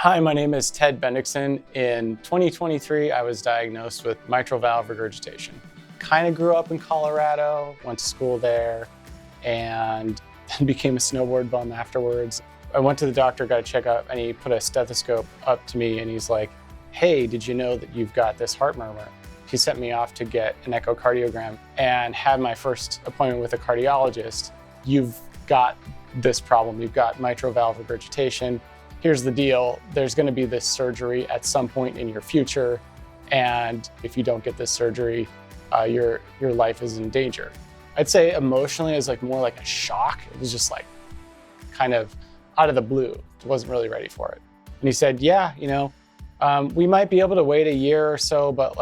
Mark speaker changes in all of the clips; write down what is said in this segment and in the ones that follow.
Speaker 1: Hi, my name is Ted Bendixson. In 2023, I was diagnosed with mitral valve regurgitation. Kind of grew up in Colorado, went to school there, and then became a snowboard bum afterwards. I went to the doctor, got a checkup, and he put a stethoscope up to me, and he's like, "Hey, did you know that you've got this heart murmur?" He sent me off to get an echocardiogram and had my first appointment with a cardiologist. "You've got this problem. You've got mitral valve regurgitation. Here's the deal. There's going to be this surgery at some point in your future. And if you don't get this surgery, your life is in danger." I'd say emotionally it was more like a shock. It was just kind of out of the blue. I wasn't really ready for it. And he said, "Yeah, we might be able to wait a year or so, but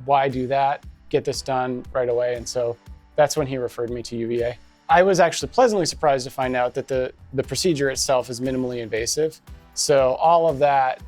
Speaker 1: why do that? Get this done right away." And so that's when he referred me to UVA. I was actually pleasantly surprised to find out that the procedure itself is minimally invasive. So all of that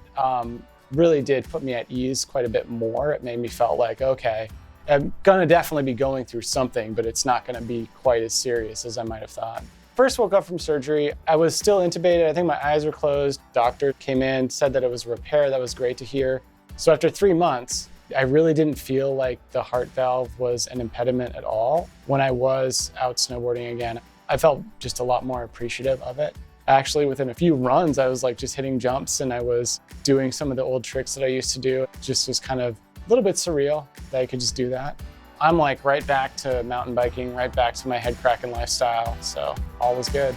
Speaker 1: really did put me at ease quite a bit more. It made me feel like, okay, I'm gonna definitely be going through something, but it's not gonna be quite as serious as I might have thought. First woke up from surgery, I was still intubated. I think my eyes were closed. Doctor came in, said that it was a repair. That was great to hear. So after 3 months, I really didn't feel like the heart valve was an impediment at all. When I was out snowboarding again, I felt just a lot more appreciative of it. Actually, within a few runs, I was just hitting jumps and I was doing some of the old tricks that I used to do. It just was kind of a little bit surreal that I could just do that. I'm right back to mountain biking, right back to my head cracking lifestyle. So all was good.